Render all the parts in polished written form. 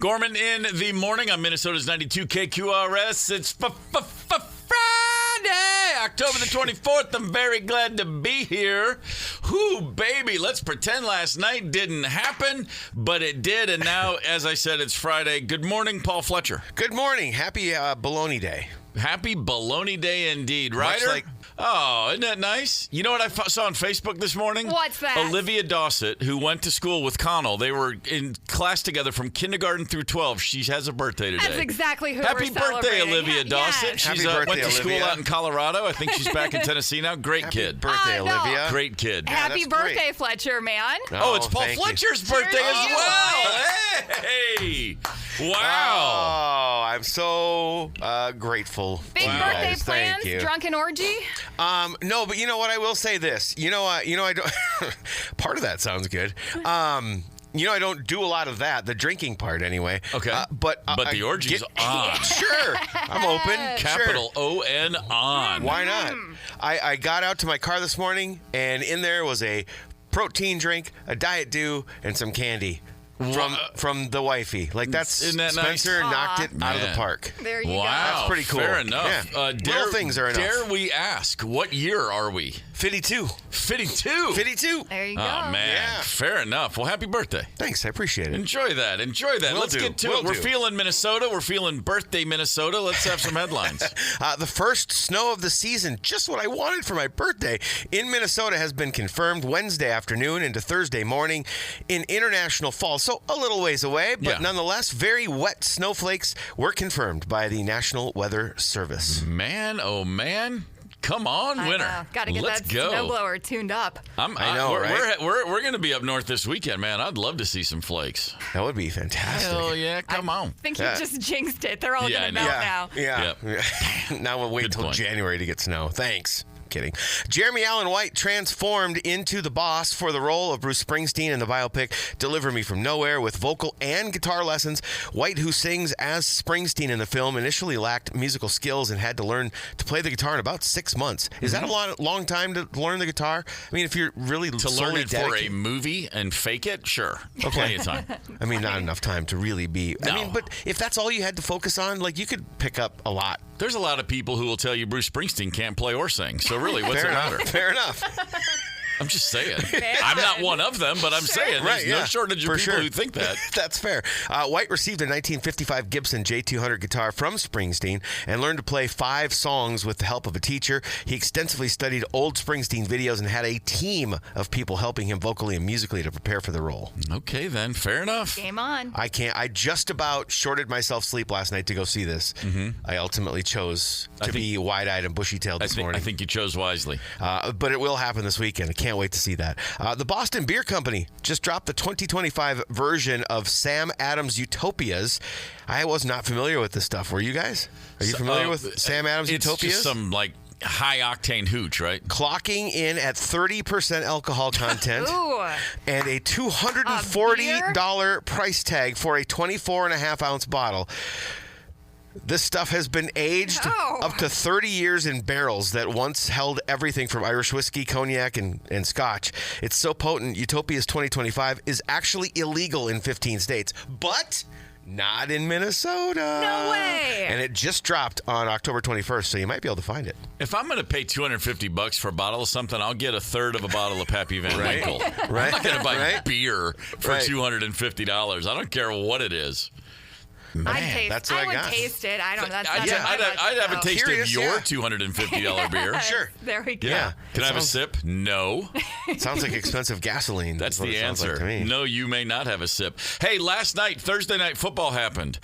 Gorman in the morning on Minnesota's 92 KQRS. It's Friday, October the 24th. I'm very glad to be here. Whoo, baby, let's pretend last night didn't happen, but it did. And now, as I said, it's Friday. Good morning, Paul Fletcher. Good morning. Happy Bologna Day. Happy Bologna Day indeed, Ryder. Oh, isn't that nice? You know what I saw on Facebook this morning? What's that? Olivia Dossett, who went to school with Connell. They were in class together from kindergarten through 12. She has a birthday today. That's exactly who Happy we're birthday, celebrating. Olivia Dossett. Yes. She's Happy birthday, went to school Olivia. out in Colorado. I think she's back in Tennessee now. Great kid. Birthday, No. Olivia. Great kid. Yeah, Happy that's great. birthday, Fletcher, man. Oh, it's Paul thank you. Fletcher's birthday Cheers as to you. well. Hey! Wow. Oh, I'm so grateful. Big to you birthday guys. plans? Thank you. Drunken orgy? No, but you know what? I will say this. I don't. Part of that sounds good. I don't do a lot of that. The drinking part, anyway. Okay. But the orgy's on. Sure, I'm open. Capital O-N on. Why not? I got out to my car this morning, and in there was a protein drink, a Diet Dew, and some candy. From the wifey. Like, Isn't that Spencer nice? knocked it out of the park. There you Wow. go. That's pretty cool. Fair enough. Yeah. Little things are enough. Dare we ask, what year are we? 52. 52. 52. There you go. Oh, man. Yeah. Fair enough. Well, happy birthday. Thanks. I appreciate it. Enjoy that. Will Let's do. get to Will it. We're do. feeling Minnesota. We're feeling birthday Minnesota. Let's have some headlines. The first snow of the season, just what I wanted for my birthday, in Minnesota has been confirmed Wednesday afternoon into Thursday morning in International Falls. So a little ways away, but Yeah. nonetheless, very wet snowflakes were confirmed by the National Weather Service. Man, oh, man. Come on, winner. Got to get Let's that go. snowblower tuned up. I know, right? We're going to be up north this weekend, man. I'd love to see some flakes. That would be fantastic. Hell yeah, come on. I think Yeah. you just jinxed it. They're all Yeah, going to I know. melt now. Yeah. Now we'll wait Good till point. January to get snow. Thanks. Kidding. Jeremy Allen White transformed into the boss for the role of Bruce Springsteen in the biopic Deliver Me From Nowhere with vocal and guitar lessons. White, who sings as Springsteen in the film, initially lacked musical skills and had to learn to play the guitar in about 6 months. Is that a long time to learn the guitar? I mean, if you're really To learn solely it for a dedicated- movie and fake it, sure. Plenty of time. I mean, not enough time to really be. No. I mean, but if that's all you had to focus on, like, you could pick up a lot. There's a lot of people who will tell you Bruce Springsteen can't play or sing. So really, what's Fair it enough. matter? Fair enough. I'm just saying. I'm not one of them, but I'm saying there's no shortage of For people sure. who think that. That's fair. White received a 1955 Gibson J200 guitar from Springsteen and learned to play 5 songs with the help of a teacher. He extensively studied old Springsteen videos and had a team of people helping him vocally and musically to prepare for the role. Okay, then. Fair enough. Game on. I just about shorted myself sleep last night to go see this. I ultimately chose to be wide-eyed and bushy-tailed this morning. I think you chose wisely. But it will happen this weekend. I can't wait to see that. The Boston Beer Company just dropped the 2025 version of Sam Adams' Utopias. I was not familiar with this stuff. Were you guys? Are you familiar with Sam Adams' It's Utopias? just some, high-octane hooch, right? Clocking in at 30% alcohol content Ooh. and a $240 price tag for a 24.5-ounce bottle. This stuff has been aged No. up to 30 years in barrels that once held everything from Irish whiskey, cognac, and scotch. It's so potent, Utopia's 2025 is actually illegal in 15 states, but not in Minnesota. No way. And it just dropped on October 21st, so you might be able to find it. If I'm going to pay $250 for a bottle of something, I'll get a third of a bottle of Pappy Van Winkle. Right. I'm not going to buy Right. beer for Right. $250. I don't care what it is. that's what I would got. taste it. I don't know. That's I'd have a taste Curious, of your yeah. $250 beer. Sure. There we go. Yeah. Can I have a Sounds- sip? No. Sounds like expensive gasoline. That's what the it sounds answer. like to me. No, you may not have a sip. Hey, last night, Thursday night football happened.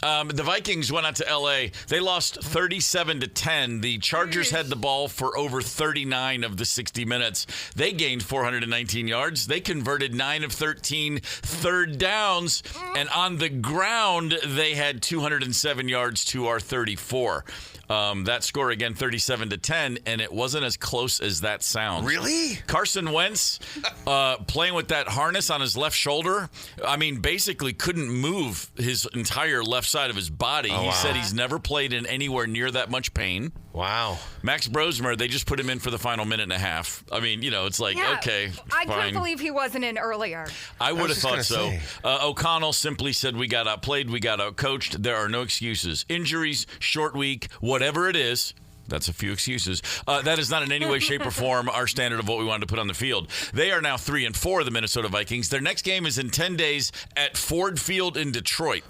The Vikings went out to L.A. They lost 37-10. The Chargers had the ball for over 39 of the 60 minutes. They gained 419 yards. They converted 9 of 13 third downs. And on the ground, they had 207 yards to our 34. That score, again, 37-10, and it wasn't as close as that sounds. Really? Carson Wentz playing with that harness on his left shoulder, I mean, basically couldn't move his entire left side of his body. He said he's never played in anywhere near that much pain. Wow. Max Brosmer, they just put him in for the final minute and a half. I mean, it's like, okay, I fine. couldn't believe he wasn't in earlier. I would have just thought gonna so. say. O'Connell simply said, we got outplayed, we got outcoached. There are no excuses. Injuries, short week, whatever it is. That's a few excuses. That is not in any way, shape, or form our standard of what we wanted to put on the field. They are now 3-4, the Minnesota Vikings. Their next game is in 10 days at Ford Field in Detroit,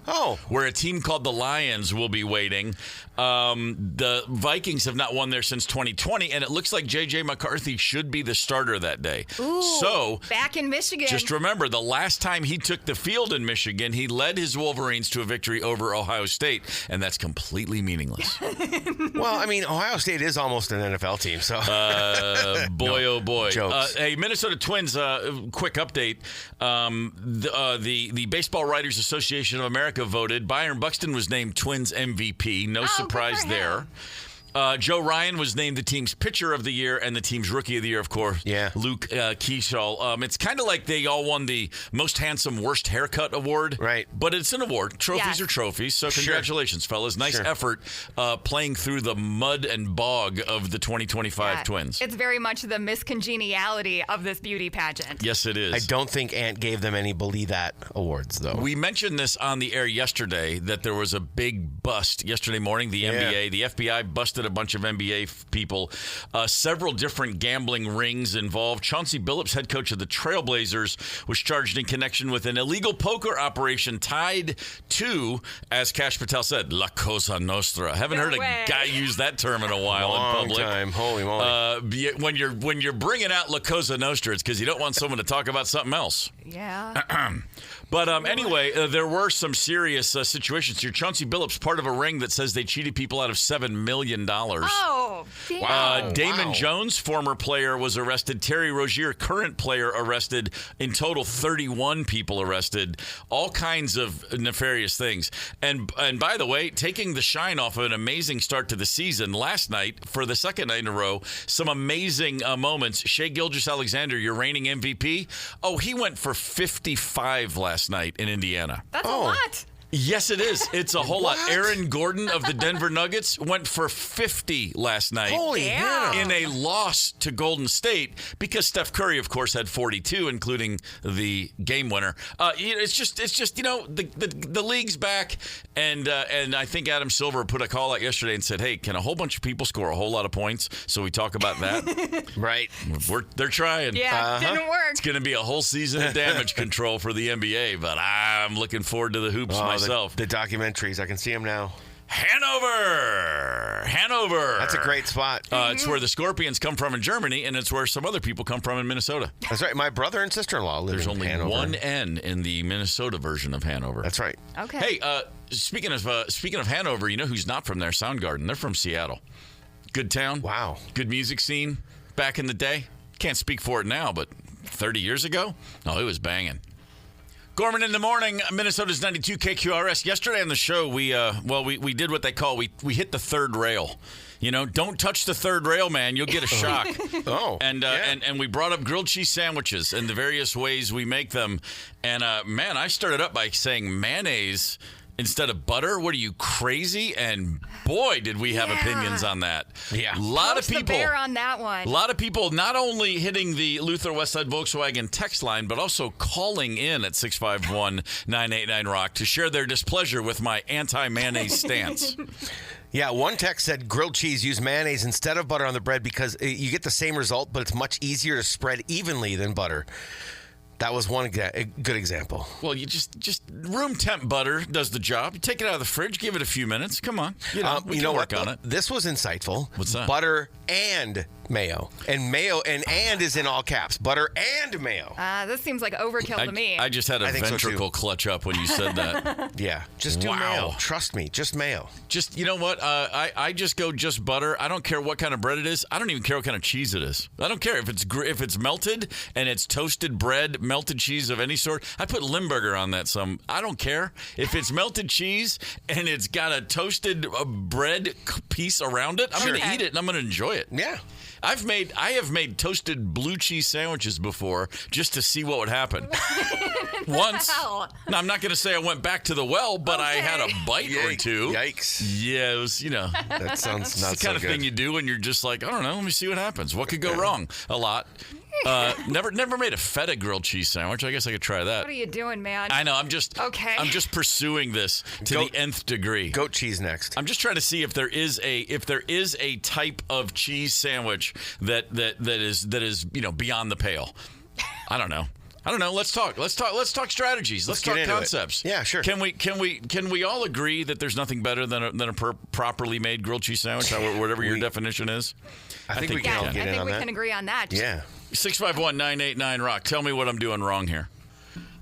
where a team called the Lions will be waiting. The Vikings have not won there since 2020, and it looks like J.J. McCarthy should be the starter that day. Ooh, so back in Michigan. Just remember, the last time he took the field in Michigan, he led his Wolverines to a victory over Ohio State, and that's completely meaningless. Well, I mean, Ohio State is almost an NFL team, so. Boy, oh boy. Jokes. Hey, Minnesota Twins, quick update. The Baseball Writers Association of America voted. Byron Buxton was named Twins MVP. No surprise good for there. him. Joe Ryan was named the team's pitcher of the year and the team's rookie of the year, of course. Yeah. Luke Keeschall. It's kind of like they all won the most handsome worst haircut award. Right. But it's an award. Trophies Yes. are trophies. So congratulations, fellas. Nice effort playing through the mud and bog of the 2025 Twins. It's very much the miscongeniality of this beauty pageant. Yes, it is. I don't think Ant gave them any Believe That awards, though. We mentioned this on the air yesterday, that there was a big bust yesterday morning. The NBA, the FBI busted a bunch of NBA people. Several different gambling rings involved. Chauncey Billups, head coach of the Trailblazers, was charged in connection with an illegal poker operation tied to, as Kash Patel said, La Cosa Nostra. Haven't heard a guy use that term in a while in public. Time. Holy moly. When you're bringing out La Cosa Nostra, it's because you don't want someone to talk about something else. Yeah. But anyway, there were some serious situations here. Chauncey Billups, part of a ring that says they cheated people out of $7 million. Oh, damn. Damon Jones, former player, was arrested. Terry Rozier, current player, arrested. In total, 31 people arrested. All kinds of nefarious things. And by the way, taking the shine off of an amazing start to the season last night, for the second night in a row, some amazing moments. Shai Gilgeous-Alexander, your reigning MVP. Oh, he went for 55 last night in Indiana. That's a lot. Yes, it is. It's a whole lot. Aaron Gordon of the Denver Nuggets went for 50 last night. Holy hell. In a loss to Golden State, because Steph Curry, of course, had 42, including the game winner. It's just the league's back, and I think Adam Silver put a call out yesterday and said, "Hey, can a whole bunch of people score a whole lot of points?" So we talk about that. Right. They're trying. Yeah, didn't work. It's going to be a whole season of damage control for the NBA, but I'm looking forward to the hoops myself. The documentaries, I can see them now. Hanover. That's a great spot. It's where the Scorpions come from in Germany, and it's where some other people come from in Minnesota. That's right. My brother and sister-in-law live There's in only Hanover. one N in the Minnesota version of Hanover. That's right. Okay. Hey, speaking of Hanover, you know who's not from there? Soundgarden. They're from Seattle. Good town. Wow. Good music scene back in the day. Can't speak for it now, but 30 years ago, it was banging. Gorman in the morning, Minnesota's 92 KQRS. Yesterday on the show, we did what they call, we hit the third rail. Don't touch the third rail, man. You'll get a shock. And we brought up grilled cheese sandwiches and the various ways we make them. And, man, I started up by saying mayonnaise instead of butter. What are you, crazy? And boy, did we have opinions on that. Yeah. A lot of Post the people bear on that one. A lot of people not only hitting the Luther Westside Volkswagen text line, but also calling in at 651-989-ROCK to share their displeasure with my anti-mayonnaise stance. Yeah, one text said grilled cheese, use mayonnaise instead of butter on the bread because you get the same result, but it's much easier to spread evenly than butter. That was one good example. Well, you just room temp butter does the job. You take it out of the fridge, give it a few minutes. Come on, we can work on it. This was insightful. What's that? Butter and mayo, and is in all caps. Butter and mayo. This seems like overkill to me. I just had a ventricle clutch up when you said that. Yeah, just do mayo. Trust me, just mayo. Just, you know what? I just go just butter. I don't care what kind of bread it is. I don't even care what kind of cheese it is. I don't care if it's melted and it's toasted bread, melted cheese of any sort. I put Limburger on that some. I don't care if it's melted cheese and it's got a toasted bread piece around it. I'm going to eat it and I'm going to enjoy it. Yeah. I have made toasted blue cheese sandwiches before just to see what would happen. Once. hell? No, I'm not going to say I went back to the well, but I had a bite or two. Yikes. Yeah, it was, That sounds not it's the kind so of good. thing you do when you're just like, I don't know, let me see what happens. What could go wrong? A lot. Never made a feta grilled cheese sandwich. I guess I could try that. What are you doing, man? I know. I'm just pursuing this to the nth degree. Goat cheese next. I'm just trying to see if there is a type of cheese sandwich that is beyond the pale. I don't know. Let's talk strategies. Let's talk get into concepts. it. Yeah, sure. Can we all agree that there's nothing better than a properly made grilled cheese sandwich, whatever your definition is? I think we can all I get in think on we that. can agree on that. Yeah. 651-989-ROCK. Tell me what I'm doing wrong here.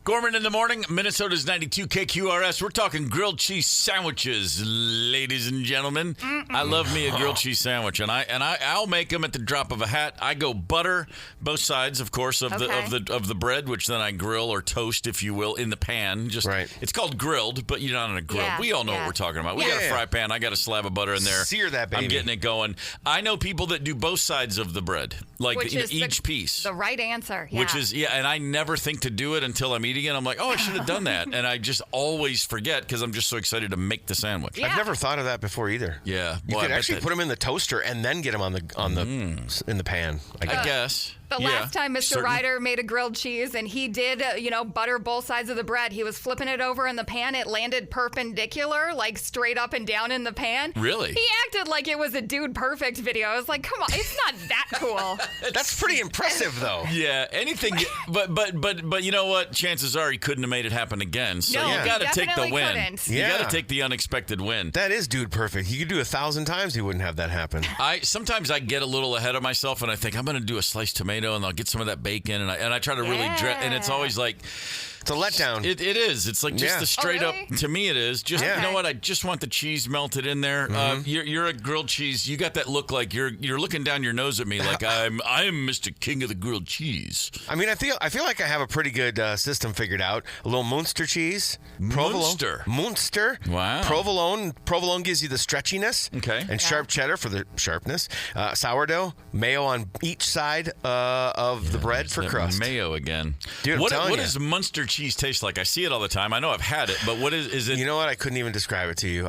Gorman in the morning, Minnesota's 92 KQRS. We're talking grilled cheese sandwiches, ladies and gentlemen. I love me a grilled cheese sandwich, and I'll make them at the drop of a hat. I go butter both sides, of course, of the bread, which then I grill or toast, if you will, in the pan. It's called grilled, but you're not on a grill. Yeah, we all know what we're talking about. We got a fry pan. I got a slab of butter in there. Sear that baby. I'm getting it going. I know people that do both sides of the bread, like each piece. The right answer. Yeah. Which is, and I never think to do it until I'm eating it. I'm like, oh, I should have done that. And I just always forget because I'm just so excited to make the sandwich. Yeah. I've never thought of that before either. Yeah. You could actually put them in the toaster and then get them in the pan. I guess. The last time Mr. Ryder made a grilled cheese and he did, butter both sides of the bread, he was flipping it over in the pan. It landed perpendicular, like straight up and down in the pan. Really? He acted like it was a Dude Perfect video. I was like, come on, it's not that cool. That's pretty impressive, though. Yeah, anything. But you know what? Chances are he couldn't have made it happen again. So No, you got to take the win. Couldn't. You Yeah. got to take the unexpected win. That is Dude Perfect. He could do 1,000 times. He wouldn't have that happen. Sometimes I get a little ahead of myself and I think I'm going to do a sliced tomato and I'll get some of that bacon and I try to really and it's always like It's a letdown. It is. It's like just the straight up. To me, it is. Just you know what? I just want the cheese melted in there. You're a grilled cheese. You got that look like you're looking down your nose at me like I'm Mr. King of the grilled cheese. I mean, I feel like I have a pretty good system figured out. A little Munster cheese, provolone, Munster. Wow. Provolone gives you the stretchiness. Okay. And sharp cheddar for the sharpness. Sourdough, mayo on each side of the bread for crust. Mayo again. Dude, what telling you. does Munster cheese taste like? I see it all the time. I know I've had it, but what is it? You know what? I couldn't even describe it to you.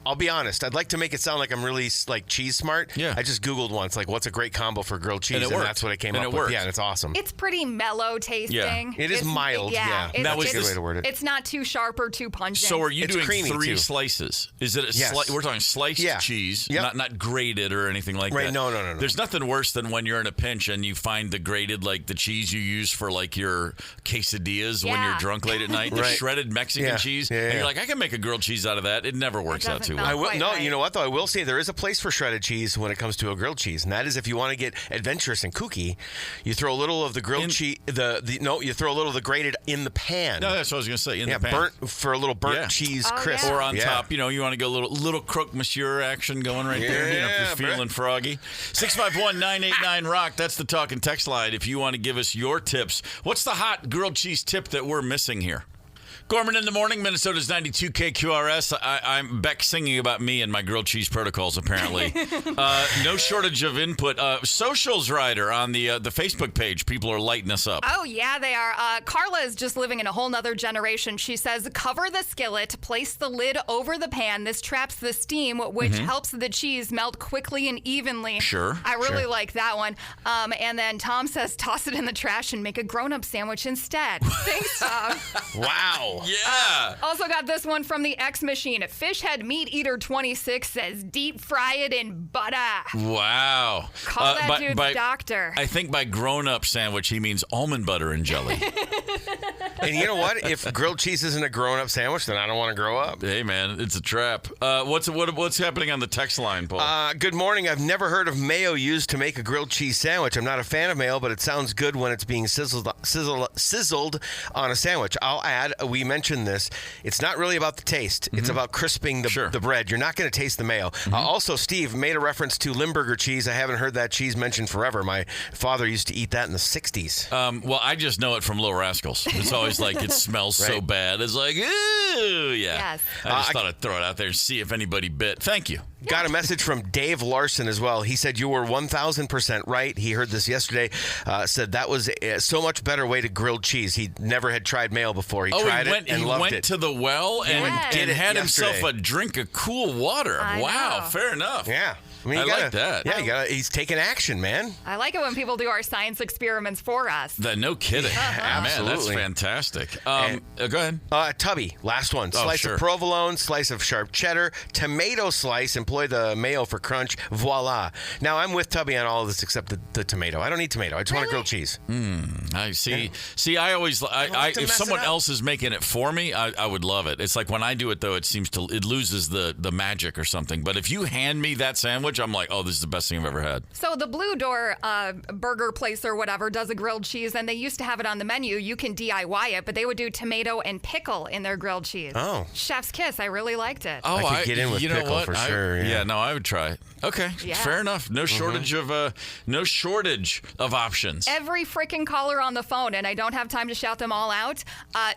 I'll be honest. I'd like to make it sound like I'm really like cheese smart. Yeah. I just Googled once, like, what's a great combo for grilled cheese, and that's what I came up with. Worked. Yeah, and it's awesome. It's pretty mellow tasting. Yeah. It is mild. Yeah. That was a good way to word it. It's not too sharp or too pungent. So are you doing creamy, 3 too. slices? Is it we're talking sliced cheese, not grated or anything like Right, that? no. There's nothing worse than when you're in a pinch and you find the grated, like the cheese you use for like your quesadillas when you're drunk late at night, the shredded Mexican cheese, and you're like, I can make a grilled cheese out of that. It never works out too well. You know what, though? I will say there is a place for shredded cheese when it comes to a grilled cheese, and that is if you want to get adventurous and kooky, you throw a little of the grilled cheese, you throw a little of the grated in the pan. No, that's what I was going to say, in the pan. Burnt for a little burnt cheese crisp. Or on top, you want to go a little croque monsieur action going right there, if you're feeling froggy. 651-989-ROCK, that's the talk and text line if you want to give us your tips. What's the hot grilled cheese tip that we're missing here? Gorman in the morning, Minnesota's 92 KQRS. I'm Beck singing about me and my grilled cheese protocols, apparently. No shortage of input. Socials Ryder on the Facebook page. People are lighting us up. Oh, yeah, they are. Carla is just living in a whole nother generation. She says, cover the skillet, place the lid over the pan. This traps the steam, which helps the cheese melt quickly and evenly. Sure. I really like that one. And then Tom says, toss it in the trash and make a grown-up sandwich instead. Thanks, Tom. Wow. Yeah. Also got this one from the X Machine. Fishhead Meat Eater 26 says, deep fry it in butter. Wow. Call that dude's doctor. I think by grown-up sandwich, he means almond butter and jelly. And you know what? If grilled cheese isn't a grown-up sandwich, then I don't want to grow up. Hey, man, it's a trap. What's happening on the text line, Paul? Good morning. I've never heard of mayo used to make a grilled cheese sandwich. I'm not a fan of mayo, but it sounds good when it's being sizzled on a sandwich. I'll add, we you mentioned this. It's not really about the taste. It's about crisping the bread. You're not going to taste the mayo. Also, Steve made a reference to Limburger cheese. I haven't heard that cheese mentioned forever. My father used to eat that in the 60s. Well, I just know it from Little Rascals. It's always like it smells so bad. It's like, ooh, yeah. Yes. I just thought I'd throw it out there and see if anybody bit. Thank you. Got a message from Dave Larson as well. He said you were 1,000% right. He heard this yesterday. Said that was a so much better way to grill cheese. He never had tried mayo before. He tried it and loved it. He went to the well and had himself a drink of cool water. Wow, fair enough. Yeah. I mean, like that. Yeah, he's taking action, man. I like it when people do our science experiments for us. No kidding. Absolutely. Man, that's fantastic. Go ahead. Tubby, last one. Slice of provolone, slice of sharp cheddar, tomato slice, employ the mayo for crunch, voila. Now, I'm with Tubby on all of this except the tomato. I don't need tomato. I just want grilled cheese. I see. See, I always, if someone else is making it for me, I would love it. It's like when I do it, though, it loses the magic or something. But if you hand me that sandwich, I'm like, oh, this is the best thing I've ever had. So the Blue Door burger place or whatever does a grilled cheese, and they used to have it on the menu. You can DIY it, but they would do tomato and pickle in their grilled cheese. Oh. Chef's kiss. I really liked it. Oh, I could get in with pickle for sure. Yeah, no, I would try it. Okay, fair enough. No shortage of options. Every freaking caller on the phone, and I don't have time to shout them all out,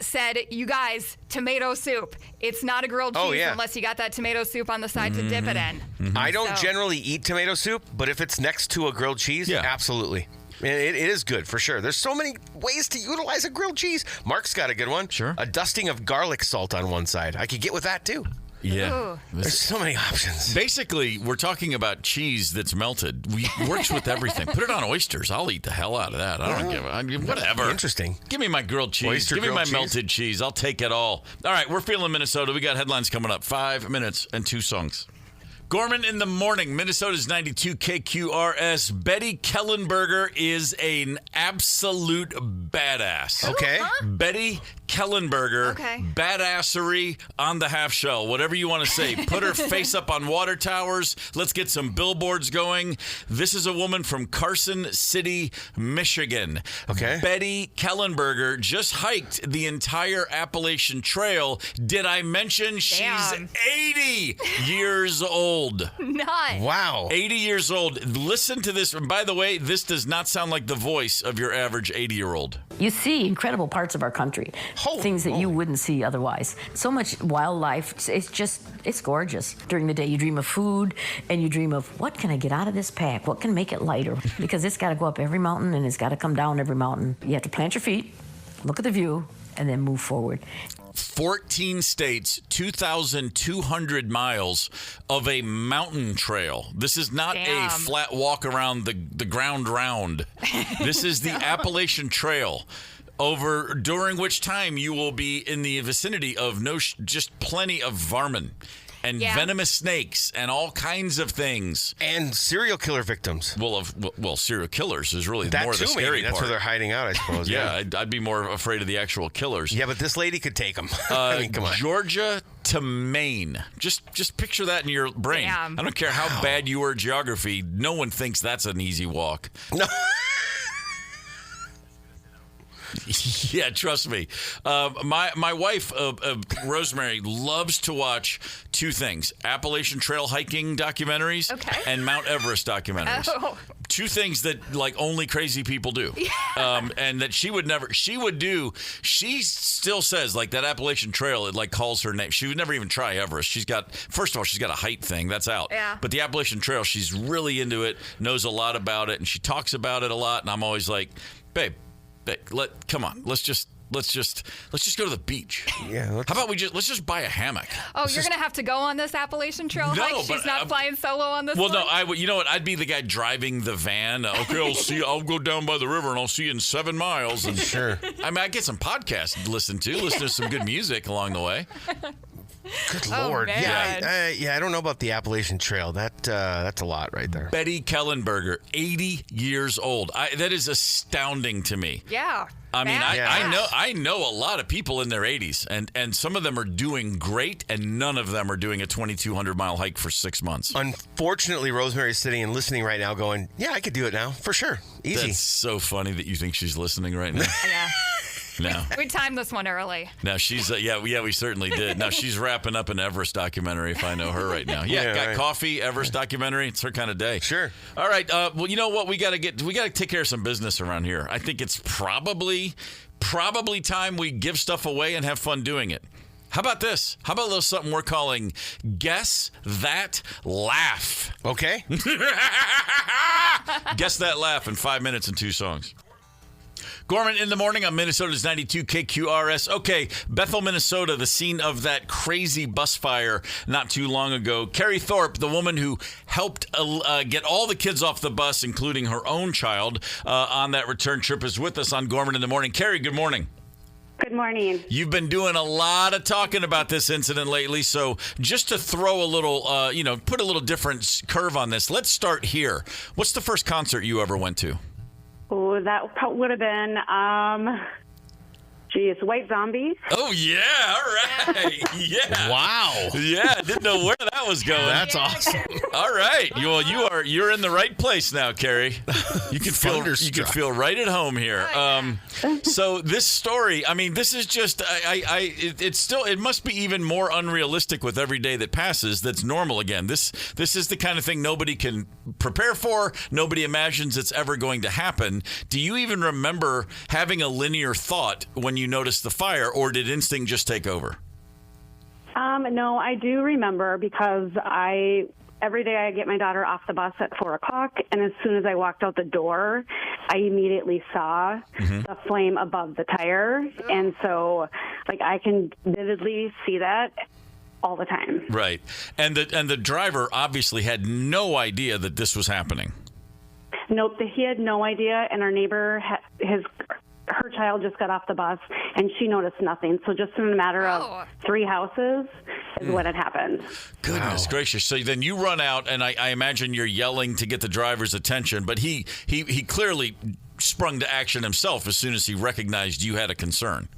said, you guys, tomato soup. It's not a grilled cheese unless you got that tomato soup on the side to dip it in. I don't generally eat tomato soup, but if it's next to a grilled cheese, absolutely. It is good, for sure. There's so many ways to utilize a grilled cheese. Mark's got a good one. Sure. A dusting of garlic salt on one side. I could get with that, too. Yeah. Ooh. There's so many options. Basically, we're talking about cheese that's melted. Works with everything. Put it on oysters. I'll eat the hell out of that. I mean, whatever. Interesting. Give me my grilled cheese. Give me my melted cheese. I'll take it all. All right, we're feeling Minnesota. We got headlines coming up. 5 minutes and 2 songs. Gorman in the morning. Minnesota's 92 KQRS. Betty Kellenberger is an absolute badass. Okay. Betty Kellenberger, badassery on the half shell, whatever you want to say. Put her face up on water towers. Let's get some billboards going. This is a woman from Carson City, Michigan. Okay. Betty Kellenberger just hiked the entire Appalachian Trail. Did I mention she's 80 years old? Nuts. Wow. 80 years old. Listen to this. And by the way, this does not sound like the voice of your average 80-year-old. You see incredible parts of our country, things that you wouldn't see otherwise. So much wildlife. It's gorgeous. During the day, you dream of food, and you dream of, what can I get out of this pack? What can make it lighter? Because it's got to go up every mountain, and it's got to come down every mountain. You have to plant your feet, look at the view, and then move forward. 14 states, 2,200 miles of a mountain trail. This is not a flat walk around the ground round. This is the Appalachian Trail. During which time you will be in the vicinity of just plenty of varmint and venomous snakes and all kinds of things. And serial killer victims. Well, serial killers is really that more too, the scary That's part. where they're hiding out, I suppose. Yeah, I'd be more afraid of the actual killers. Yeah, but this lady could take them. I mean, come on. Georgia to Maine. Just picture that in your brain. Damn. I don't care how bad you are at geography. No one thinks that's an easy walk. No. Yeah, trust me. My wife, Rosemary, loves to watch 2 things: Appalachian Trail hiking documentaries and Mount Everest documentaries. Oh. 2 things that like only crazy people do, and that she would never. She would do. She still says like that Appalachian Trail. It like calls her name. She would never even try Everest. First of all, she's got a height thing that's out. Yeah. But the Appalachian Trail, she's really into it. Knows a lot about it, and she talks about it a lot. And I'm always like, babe. Come on, let's just go to the beach. Yeah. How about let's just buy a hammock? Oh, you're gonna have to go on this Appalachian Trail hike? She's not flying solo on this. Well, one? no, you know what? I'd be the guy driving the van. Okay, I'll go down by the river and I'll see you in 7 miles. And sure. I mean, I get some podcasts to listen to some good music along the way. Good Lord. Man. Yeah, I don't know about the Appalachian Trail. That's a lot right there. Betty Kellenberger, 80 years old. That is astounding to me. Yeah. I mean, I know a lot of people in their 80s, and some of them are doing great, and none of them are doing a 2,200-mile hike for 6 months. Unfortunately, Rosemary's sitting and listening right now going, yeah, I could do it now, for sure. Easy. That's so funny that you think she's listening right now. Yeah. No. We timed this one early. Now she's we certainly did. Now she's wrapping up an Everest documentary. If I know her right now, got right. Coffee, Everest documentary. It's her kind of day. Sure. All right. Well, you know what? We got to take care of some business around here. I think it's probably time we give stuff away and have fun doing it. How about this? How about a little something we're calling Guess That Laugh? Okay. Guess That Laugh in 5 minutes and 2 songs. Gorman in the morning on Minnesota's 92 KQRS. Okay, Bethel, Minnesota, the scene of that crazy bus fire not too long ago. Carrie Thorpe, the woman who helped get all the kids off the bus, including her own child, on that return trip, is with us on Gorman in the morning. Carrie, good morning. Good morning. You've been doing a lot of talking about this incident lately, so just to throw a little, put a little different curve on this, let's start here. What's the first concert you ever went to? Oh, that would have been, White Zombie. Oh, yeah, all right. Yeah. Wow. Yeah, didn't know where that was going. That's awesome. All right. You're in the right place now, Carrie. You can feel right at home here. So this story, I mean, this is just it must be even more unrealistic with every day that passes that's normal again. This is the kind of thing nobody can prepare for. Nobody imagines it's ever going to happen. Do you even remember having a linear thought when you noticed the fire, or did instinct just take over? No, I do remember because every day I get my daughter off the bus at 4 o'clock, and as soon as I walked out the door, I immediately saw the flame above the tire, and so I can vividly see that all the time. Right, and the driver obviously had no idea that this was happening. Nope, he had no idea, and our neighbor, her child just got off the bus, and she noticed nothing. So just in a matter of 3 houses is what had happened. Goodness gracious. So then you run out, and I imagine you're yelling to get the driver's attention, but he clearly sprung to action himself as soon as he recognized you had a concern.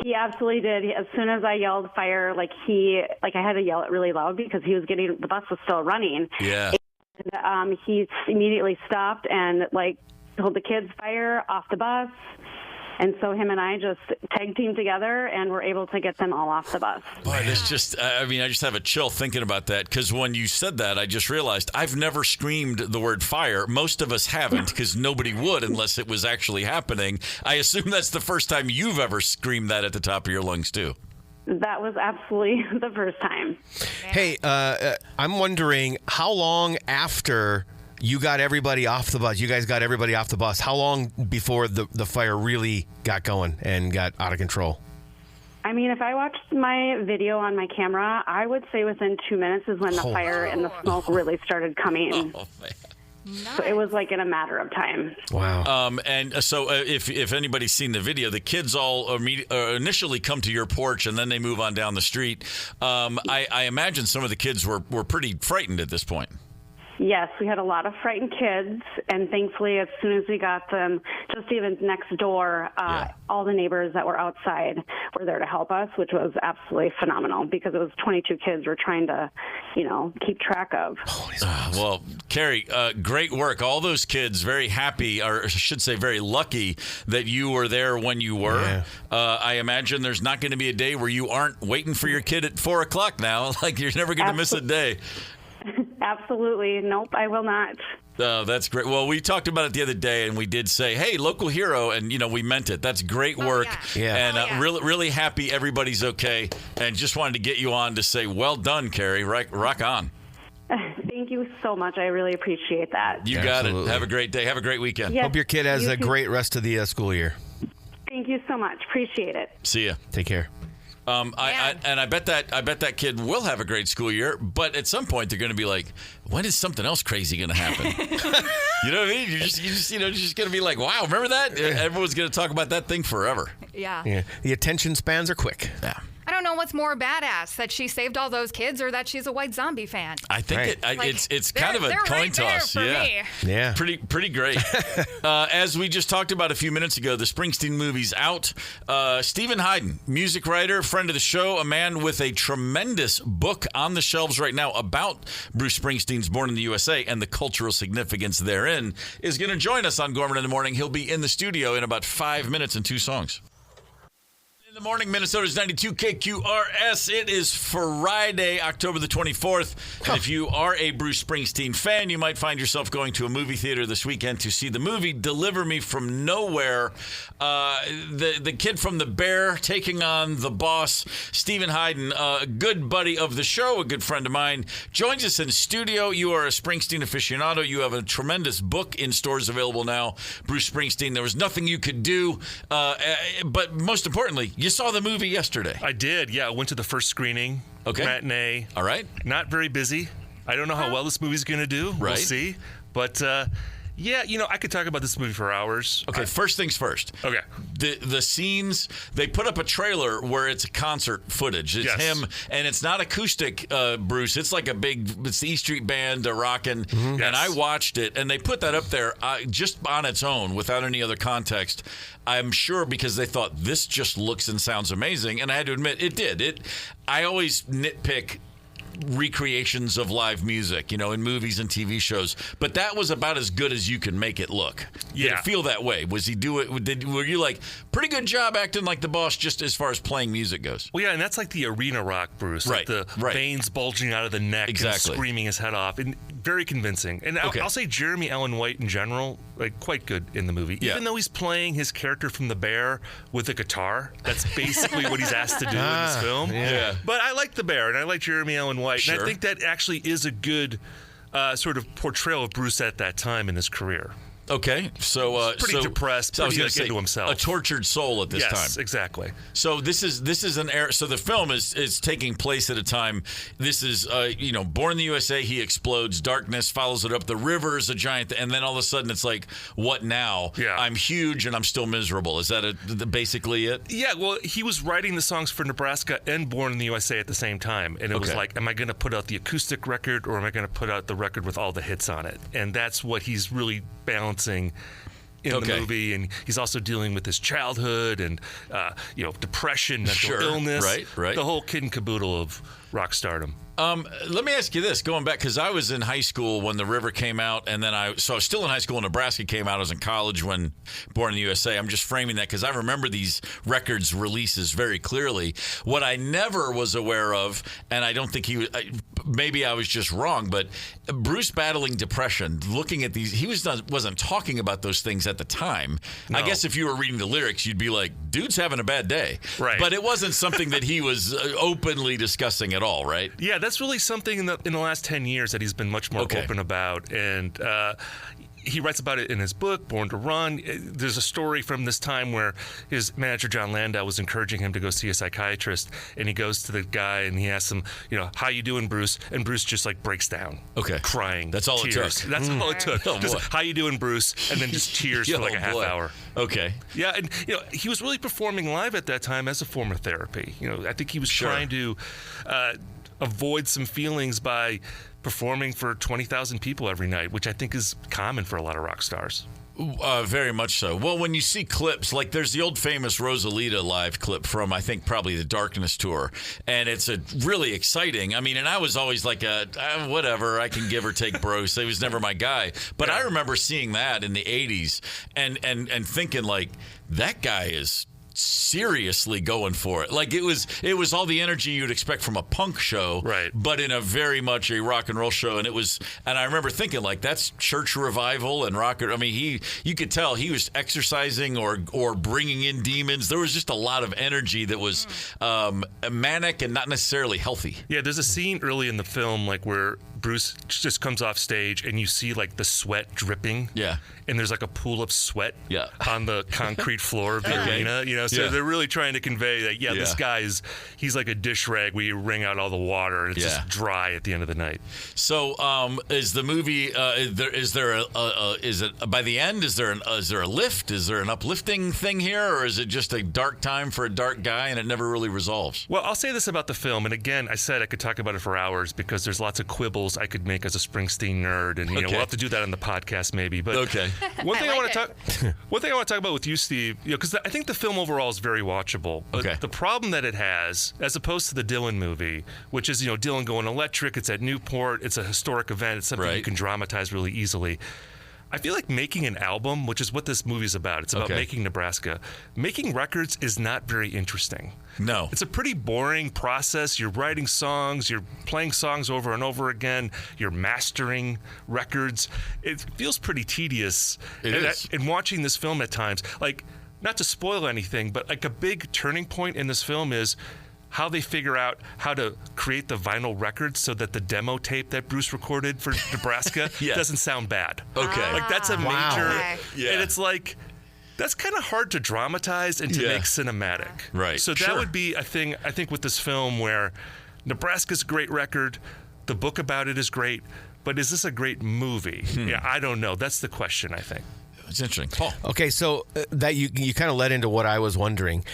He absolutely did. As soon as I yelled fire, I had to yell it really loud because the bus was still running. Yeah. And, he immediately stopped and told the kids fire off the bus. And so him and I just tag teamed together and were able to get them all off the bus. Boy, this just, I just have a chill thinking about that, because when you said that, I just realized I've never screamed the word fire. Most of us haven't, because nobody would unless it was actually happening. I assume that's the first time you've ever screamed that at the top of your lungs, too. That was absolutely the first time. Hey, I'm wondering how long after you got everybody off the bus, you guys got everybody off the bus, how long before the fire really got going and got out of control? I mean, if I watched my video on my camera, I would say within 2 minutes is when the fire and the smoke really started coming. Oh, man. Nice. So it was in a matter of time. Wow. And so if anybody's seen the video, the kids all initially come to your porch and then they move on down the street. I imagine some of the kids were pretty frightened at this point. Yes, we had a lot of frightened kids, and thankfully, as soon as we got them, just even next door, all the neighbors that were outside were there to help us, which was absolutely phenomenal because it was 22 kids we're trying to, keep track of. Well, Carrie, great work. All those kids very happy, or I should say very lucky that you were there when you were. Yeah. I imagine there's not going to be a day where you aren't waiting for your kid at 4 o'clock now. You're never going to miss a day. Absolutely. Nope, I will not. Oh, that's great. Well, we talked about it the other day, and we did say, hey, local hero, and, we meant it. That's great work. Yeah. And really, really happy everybody's okay, and just wanted to get you on to say, well done, Carrie. Rock on. Thank you so much. I really appreciate that. You got it. Have a great day. Have a great weekend. Yes, Hope your kid has you a too. great rest of the school year. Thank you so much. Appreciate it. See ya. Take care. I bet that kid will have a great school year, but at some point they're going to be like, when is something else crazy going to happen? You know what I mean? You're just going to be like, wow, remember that? Everyone's going to talk about that thing forever. Yeah. The attention spans are quick. Yeah. I don't know what's more badass, that she saved all those kids or that she's a White Zombie fan. I think it's kind of a they're coin right there toss. for me. Yeah. Pretty great. As we just talked about a few minutes ago, the Springsteen movie's out. STEVEN HYDEN, music writer, friend of the show, a man with a tremendous book on the shelves right now about Bruce Springsteen's Born in the USA and the cultural significance therein, is going to join us on Gorman in the Morning. He'll be in the studio in about 5 minutes and 2 songs. The morning, Minnesota's 92 KQRS. It is Friday, October the 24th. And if you are a Bruce Springsteen fan, you might find yourself going to a movie theater this weekend to see the movie Deliver Me From Nowhere. The kid from The Bear taking on the boss, STEVEN HYDEN, a good buddy of the show, a good friend of mine, joins us in studio. You are a Springsteen aficionado. You have a tremendous book in stores available now, Bruce Springsteen. There was nothing you could do, but most importantly, you saw the movie yesterday. I did, yeah. I went to the first screening, matinee. All right. Not very busy. I don't know how well this movie's going to do. Right. We'll see. But, yeah, I could talk about this movie for hours. Okay, first things first. Okay. The scenes, they put up a trailer where it's concert footage. It's him, and it's not acoustic, Bruce. It's like it's the E Street Band rocking. Yes. And I watched it, and they put that up there just on its own without any other context. I'm sure because they thought this just looks and sounds amazing, and I had to admit it did. I always nitpick recreations of live music, in movies and TV shows, but that was about as good as you can make it look. Did it feel that way? Were you like, pretty good job acting like the boss just as far as playing music goes? Well, yeah, and that's like the arena rock, Bruce. Right. Like the veins bulging out of the neck and screaming his head off. And very convincing. And I'll say Jeremy Allen White in general, like quite good in the movie. Yeah. Even though he's playing his character from The Bear with a guitar, that's basically what he's asked to do in this film. Yeah. But I like The Bear, and I like Jeremy Allen White. Sure. And I think that actually is a good sort of portrayal of Bruce at that time in his career. Okay, so pretty depressed, pretty into himself, a tortured soul at this time. Yes, exactly. So this is an era. So the film is taking place at a time. This is Born in the USA. He explodes. Darkness follows it up. The river is a giant, and then all of a sudden it's like, what now? Yeah. I'm huge and I'm still miserable. Is that basically it? Yeah. Well, he was writing the songs for Nebraska and Born in the USA at the same time, and it was like, am I going to put out the acoustic record or am I going to put out the record with all the hits on it? And that's what he's really balancing in the movie, and he's also dealing with his childhood and depression, mental illness, right, the whole kit and caboodle of rock stardom. Let me ask you this, going back, because I was in high school when The River came out, and then I was still in high school when Nebraska came out. I was in college when Born in the USA. I'm just framing that because I remember these records releases very clearly. What I never was aware of, and I don't think maybe I was just wrong, but Bruce battling depression, looking at these, he wasn't talking about those things at the time. No. I guess if you were reading the lyrics, you'd be like, dude's having a bad day. Right. But it wasn't something that he was openly discussing at all, right? Yeah, that's really something in the last 10 years that he's been much more open about. And he writes about it in his book, Born to Run. There's a story from this time where his manager, John Landau, was encouraging him to go see a psychiatrist. And he goes to the guy and he asks him, how you doing, Bruce? And Bruce just like breaks down. Okay. Crying. That's all tears. it took. That's all it took. Oh, just, how you doing, Bruce? And then just tears for like a half hour. Okay. Yeah, and he was really performing live at that time as a form of therapy. I think he was trying to avoid some feelings by performing for 20,000 people every night, which I think is common for a lot of rock stars. Very much so. Well, when you see clips, like there's the old famous Rosalita live clip from, I think, probably the Darkness tour, and it's a really exciting. I mean, and I was always like, whatever, I can give or take Bruce. He was never my guy. But I remember seeing that in the 80s and thinking, like, that guy is seriously going for it. Like it was all the energy you'd expect from a punk show, right? But in a very much a rock and roll show. And I remember thinking, like, that's church revival and rock. I mean, you could tell he was exercising or bringing in demons. There was just a lot of energy that was manic and not necessarily healthy. Yeah, there's a scene early in the film like where Bruce just comes off stage and you see like the sweat dripping. Yeah. And there's like a pool of sweat on the concrete floor of the arena, so they're really trying to convey that, this guy he's like a dish rag where you wring out all the water and it's just dry at the end of the night. So is the movie, is it by the end, is there a lift? Is there an uplifting thing here, or is it just a dark time for a dark guy and it never really resolves? Well, I'll say this about the film, and again, I said I could talk about it for hours because there's lots of quibbles I could make as a Springsteen nerd, and we'll have to do that on the podcast maybe. But one thing I want to talk about with you, Steve, because I think the film overall is very watchable. But the problem that it has, as opposed to the Dylan movie, which is Dylan going electric, it's at Newport, it's a historic event, it's something you can dramatize really easily. I feel like making an album, which is what this movie is about. It's about making Nebraska. Making records is not very interesting. No. It's a pretty boring process. You're writing songs, you're playing songs over and over again, you're mastering records. It feels pretty tedious. It is. And watching this film at times, like, not to spoil anything, but like a big turning point in this film is how they figure out how to create the vinyl records so that the demo tape that Bruce recorded for Nebraska doesn't sound bad. Okay. Like, that's a major, Yeah. and it's like, that's kind of hard to dramatize and to make cinematic. Right. So that would be a thing, I think, with this film where Nebraska's a great record, the book about it is great, but is this a great movie? Yeah, I don't know. That's the question, I think. It's interesting. Paul. Okay, so that you kind of led into what I was wondering.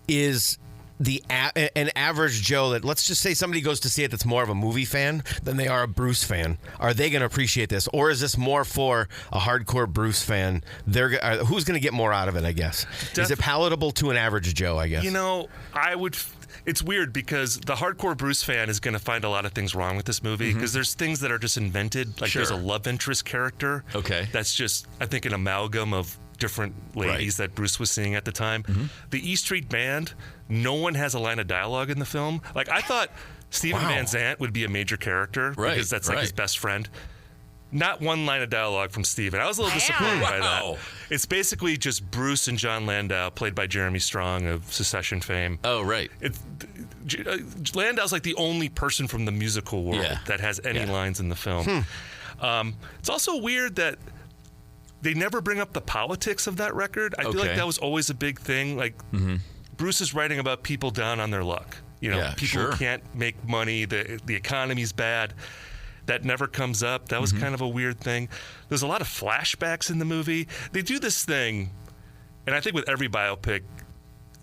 Is an average Joe that, let's just say somebody goes to see it that's more of a movie fan than they are a Bruce fan, are they going to appreciate this, or is this more for a hardcore Bruce fan? Who's going to get more out of it, I guess? Is it palatable to an average Joe, I guess? You know, it's weird because the hardcore Bruce fan is going to find a lot of things wrong with this movie because there's things that are just invented. Like there's a love interest character. Okay. That's just, I think, an amalgam of different ladies that Bruce was seeing at the time. The E Street Band, no one has a line of dialogue in the film. Like, I thought Steven Van Zandt would be a major character because that's like his best friend. Not one line of dialogue from Steven. I was a little disappointed by that. It's basically just Bruce and John Landau, played by Jeremy Strong of Secession fame. Oh, right. Landau's like the only person from the musical world that has any lines in the film. It's also weird that they never bring up the politics of that record. I feel like that was always a big thing. Like, Bruce is writing about people down on their luck. You know, people who can't make money, the economy's bad. That never comes up. That was kind of a weird thing. There's a lot of flashbacks in the movie. They do this thing, and I think with every biopic,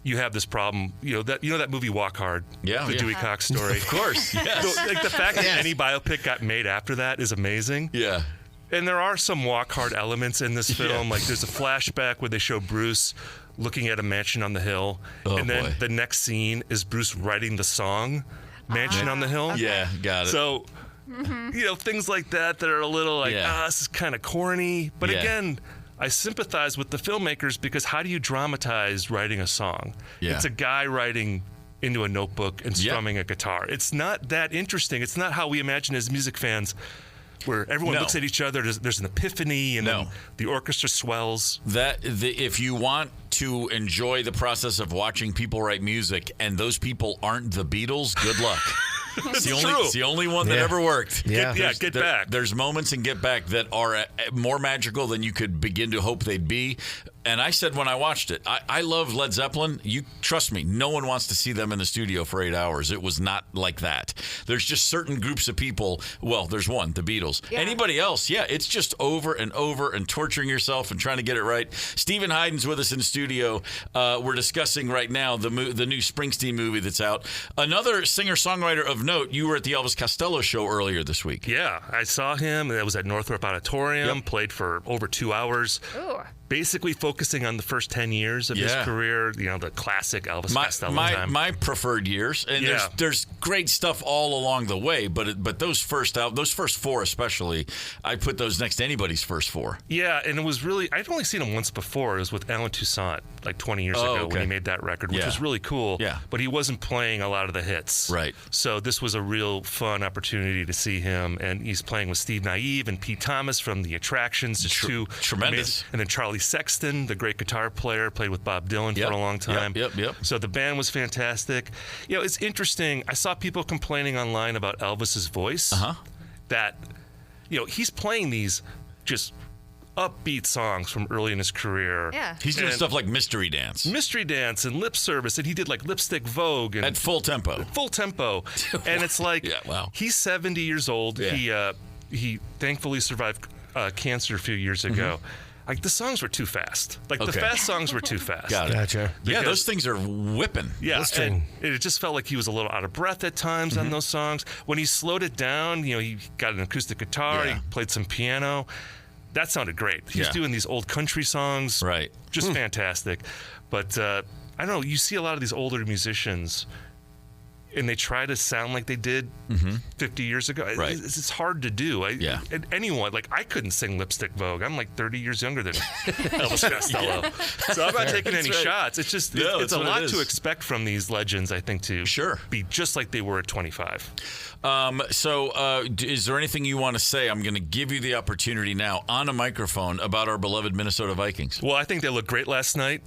you have this problem. You know that movie Walk Hard, the Dewey Cox story. Of course, yes. So, like, the fact that any biopic got made after that is amazing. Yeah. And there are some Walk Hard elements in this film. Like, there's a flashback where they show Bruce looking at a mansion on the hill, and then the next scene is Bruce writing the song "Mansion on the Hill." Okay. Yeah, got it. So, you know, things like that are a little like, this is kind of corny. But again, I sympathize with the filmmakers because how do you dramatize writing a song? Yeah. It's a guy writing into a notebook and strumming a guitar. It's not that interesting. It's not how we imagine as music fans, where everyone looks at each other, there's an epiphany, and then the orchestra swells. If you want to enjoy the process of watching people write music and those people aren't the Beatles, good luck. It's the only one that ever worked. Get Back. There's moments in Get Back that are more magical than you could begin to hope they'd be. And I said when I watched it, I love Led Zeppelin. You trust me, no one wants to see them in the studio for 8 hours. It was not like that. There's just certain groups of people. Well, there's one, the Beatles. Yeah. Anybody else, it's just over and over and torturing yourself and trying to get it right. STEVEN HYDEN's with us in studio. We're discussing right now the new Springsteen movie that's out. Another singer-songwriter of note, you were at the Elvis Costello show earlier this week. Yeah, I saw him. That was at Northrop Auditorium, played for over 2 hours. Ooh. Basically focusing on the first 10 years of his career, you know, the classic Elvis Costello time. My preferred years, and there's great stuff all along the way, but those first four especially, I put those next to anybody's first four. Yeah, and it was really, I'd only seen him once before. It was with Alan Toussaint, like 20 years ago when he made that record, which was really cool. Yeah. But he wasn't playing a lot of the hits. Right. So this was a real fun opportunity to see him, and he's playing with Steve Naive and Pete Thomas from The Attractions. Just two tremendous. Amazing. And then Charlie Sexton, the great guitar player, played with Bob Dylan for a long time. Yep. So the band was fantastic. You know, it's interesting. I saw people complaining online about Elvis's voice. That, you know, he's playing these just upbeat songs from early in his career. Yeah. He's doing stuff like Mystery Dance and Lip Service, and he did like Lipstick Vogue and at full tempo. And it's like, he's 70 years old. He thankfully survived cancer a few years ago. Like, the songs were too fast. Like, the fast songs were too fast. Got it. Gotcha. Yeah, those things are whipping. Yeah, and it just felt like he was a little out of breath at times on those songs. When he slowed it down, you know, he got an acoustic guitar, he played some piano. That sounded great. He's doing these old country songs. Right. Just fantastic. But I don't know, you see a lot of these older musicians, and they try to sound like they did 50 years ago. Right. It's hard to do. And anyone, like, I couldn't sing Lipstick Vogue. I'm like 30 years younger than Elvis Costello. So I'm not taking any shots. It's just, it's a lot to expect from these legends, I think, to be just like they were at 25. Is there anything you want to say? I'm going to give you the opportunity now on a microphone about our beloved Minnesota Vikings. Well, I think they looked great last night.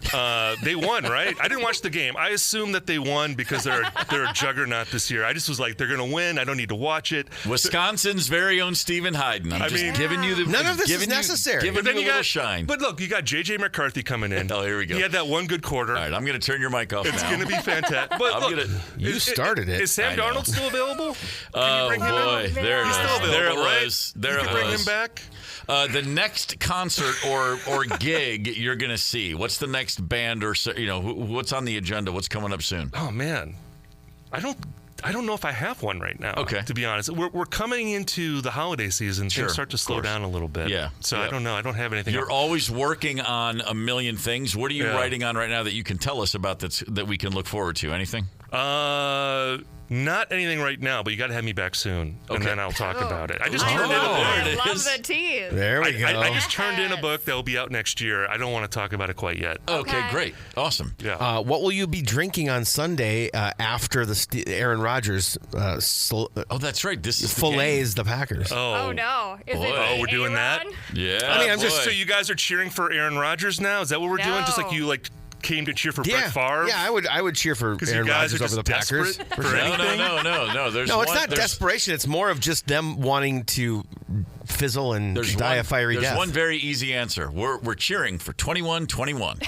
They won, right? I didn't watch the game. I assumed that they won because they're a juggernaut this year. I just was like, they're going to win. I don't need to watch it. Wisconsin's very own STEVEN Hyden. I'm just giving you the none of this is necessary. Giving you a little shine. But look, you got J.J. McCarthy coming in. Oh, here we go. He had that one good quarter. All right, I'm going to turn your mic off now. It's going to be fantastic. But you started it. Is Sam Darnold still available? Can you bring him in? There it He's is. still available, there it right? was. There you it can was. bring him back. The next concert or gig you're going to see. What's the next band or what's on the agenda? What's coming up soon? Oh man, I don't know if I have one right now. Okay. To be honest, we're coming into the holiday season. Things start to slow down a little bit. Yeah. So I don't know. I don't have anything. You're always working on a million things. What are you writing on right now that you can tell us about that we can look forward to? Anything? Not anything right now, but you got to have me back soon, and then I'll talk about it. I just turned in a I book. love the tease. There we go. I just turned in a book that will be out next year. I don't want to talk about it quite yet. Okay, great. Awesome. Yeah. What will you be drinking on Sunday after the Aaron Rodgers that's right. This is fillets the Packers? Oh no. Is it Oh, we're doing that? Aaron? Yeah. I mean, I'm just So you guys are cheering for Aaron Rodgers now? Is that what we're doing? Just like you came to cheer for Brett Favre? Yeah, I would cheer for Aaron you guys Rodgers are over the just Packers. desperate for No. No, it's not desperation. It's more of just them wanting to fizzle and die a fiery death. There's one very easy answer. We're cheering for 21-21.